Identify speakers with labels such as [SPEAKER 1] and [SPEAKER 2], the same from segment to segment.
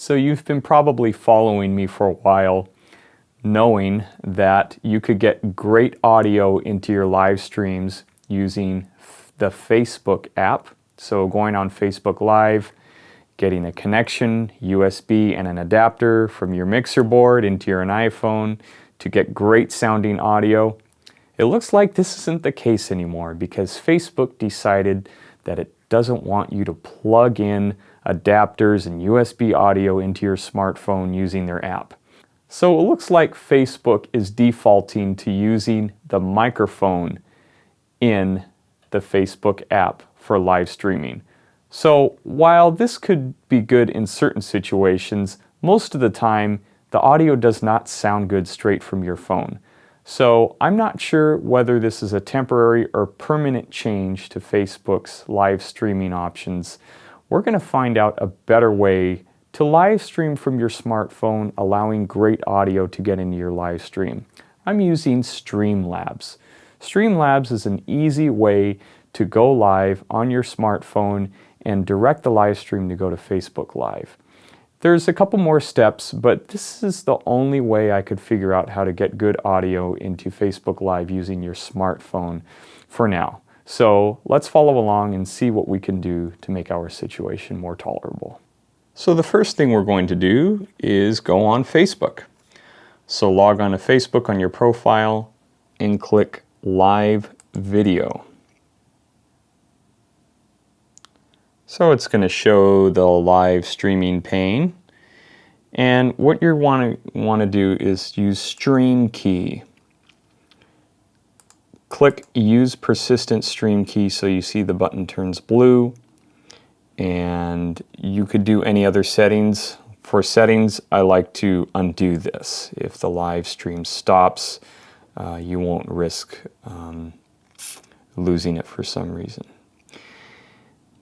[SPEAKER 1] So you've been probably following me for a while, knowing that you could get great audio into your live streams using the Facebook app. So going on Facebook Live, getting a connection, USB and an adapter from your mixer board into your iPhone to get great sounding audio. It looks like this isn't the case anymore because Facebook decided that it doesn't want you to plug in adapters and USB audio into your smartphone using their app. So it looks like Facebook is defaulting to using the microphone in the Facebook app for live streaming. So while this could be good in certain situations, most of the time the audio does not sound good straight from your phone. So I'm not sure whether this is a temporary or permanent change to Facebook's live streaming options. We're going to find out a better way to live stream from your smartphone, allowing great audio to get into your live stream. I'm using Streamlabs. Streamlabs is an easy way to go live on your smartphone and direct the live stream to go to Facebook Live. There's a couple more steps, but this is the only way I could figure out how to get good audio into Facebook Live using your smartphone for now. So let's follow along and see what we can do to make our situation more tolerable. So the first thing we're going to do is go on Facebook. So log on to Facebook on your profile and click Live Video. So it's going to show the live streaming pane. And what you want to do is use Stream Key. Click Use Persistent Stream Key so you see the button turns blue. And you could do any other settings. For settings, I like to undo this. If the live stream stops, you won't risk losing it for some reason.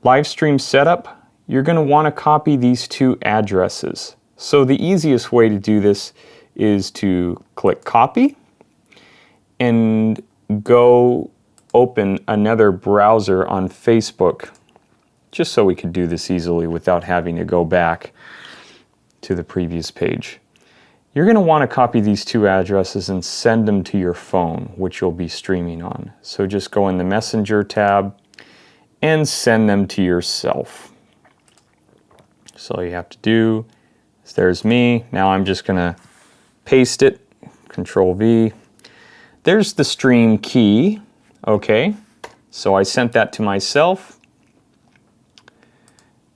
[SPEAKER 1] Live stream setup, you're going to want to copy these two addresses. So the easiest way to do this is to click copy and go open another browser on Facebook, just so we could do this easily without having to go back to the previous page. You're going to want to copy these two addresses and send them to your phone, which you'll be streaming on. So just go in the Messenger tab and send them to yourself. So all you have to do is, there's me. Now I'm just going to paste it, Control V. There's the stream key. Okay, so I sent that to myself.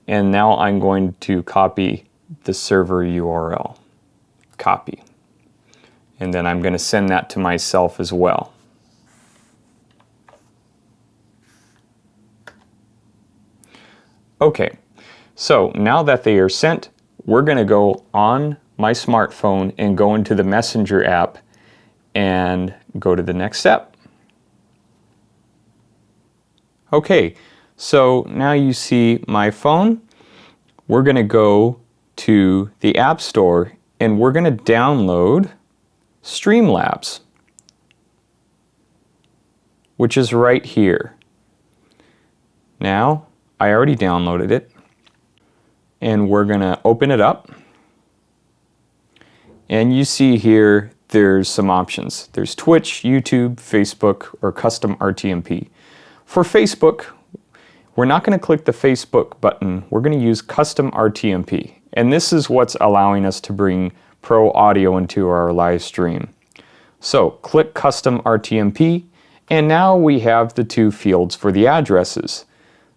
[SPEAKER 1] And now I'm going to copy the server URL. Copy. And then I'm going to send that to myself as well. Okay, so now that they are sent, we're going to go on my smartphone and go into the Messenger app and go to the next step. Okay, so now you see my phone. We're going to go to the App Store and we're going to download Streamlabs, which is right here. Now, I already downloaded it, and we're going to open it up. And you see here, there's some options. There's Twitch, YouTube, Facebook, or custom RTMP. For Facebook, we're not going to click the Facebook button. We're going to use custom RTMP. And this is what's allowing us to bring pro audio into our live stream. So click custom RTMP, and now we have the two fields for the addresses.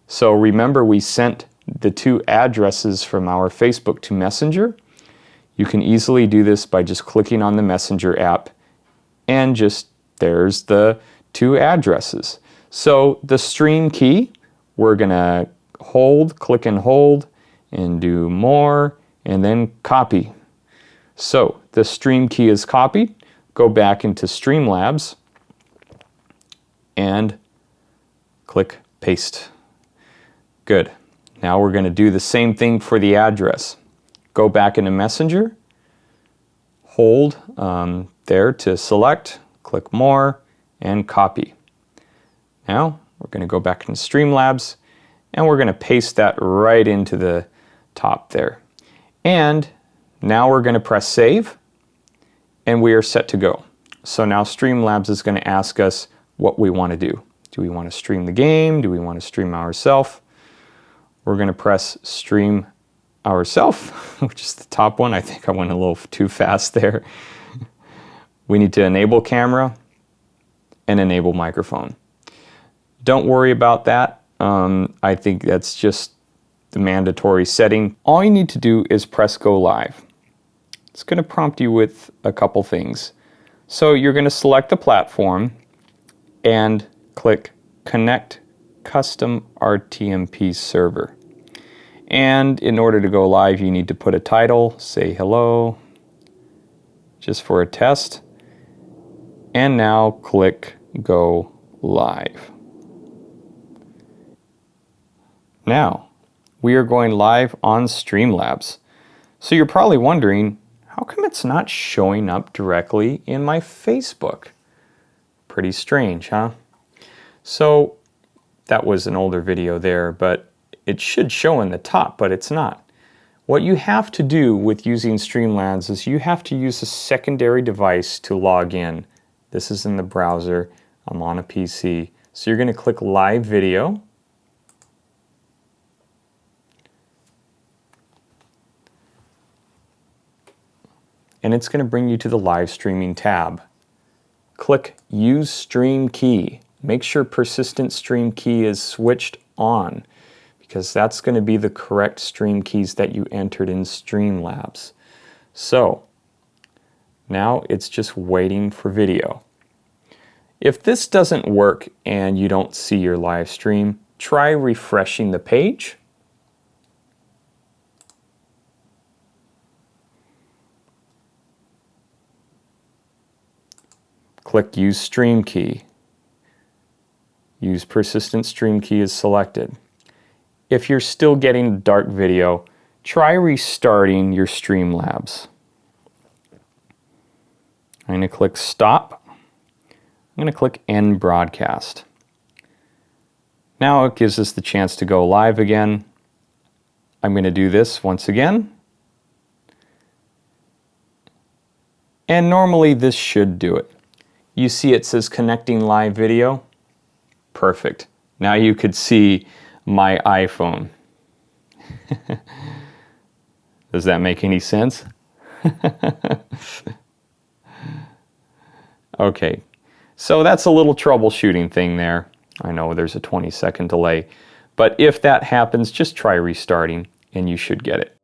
[SPEAKER 1] So remember, we sent the two addresses from our Facebook to Messenger. You can easily do this by just clicking on the Messenger app and just there's the two addresses. So the stream key, we're going to click and hold and do more and then copy. So the stream key is copied. Go back into Streamlabs and click paste. Good. Now we're going to do the same thing for the address. Go back into Messenger, hold there to select, click more, and copy. Now we're going to go back into Streamlabs and we're going to paste that right into the top there. And now we're going to press save, and we are set to go. So now Streamlabs is going to ask us what we want to do. Do we want to stream the game? Do we want to stream ourselves? We're going to press stream ourselves, which is the top one. I think I went a little too fast there. We need to enable camera and enable microphone. Don't worry about that. I think that's just the mandatory setting. All you need to do is press go live. It's going to prompt you with a couple things. So you're going to select the platform and click Connect Custom RTMP Server. And in order to go live, you need to put a title, say hello, just for a test. And now click Go Live. Now, we are going live on Streamlabs. So you're probably wondering, how come it's not showing up directly in my Facebook? Pretty strange, huh? So that was an older video there, but it should show in the top, but it's not. What you have to do with using Streamlabs is you have to use a secondary device to log in. This is in the browser. I'm on a PC. So you're going to click Live Video. And it's going to bring you to the live streaming tab. Click Use Stream Key. Make sure Persistent Stream Key is switched on, because that's going to be the correct stream keys that you entered in Streamlabs. So now it's just waiting for video. If this doesn't work and you don't see your live stream, try refreshing the page. Click Use Stream Key. Use Persistent Stream Key is selected. If you're still getting dark video, try restarting your Streamlabs. I'm going to click Stop. I'm going to click End Broadcast. Now it gives us the chance to go live again. I'm going to do this once again. And normally this should do it. You see it says connecting live video. Perfect. Now you could see my iPhone. Does that make any sense? Okay, so that's a little troubleshooting thing there. I know there's a 20-second delay, but if that happens, just try restarting and you should get it.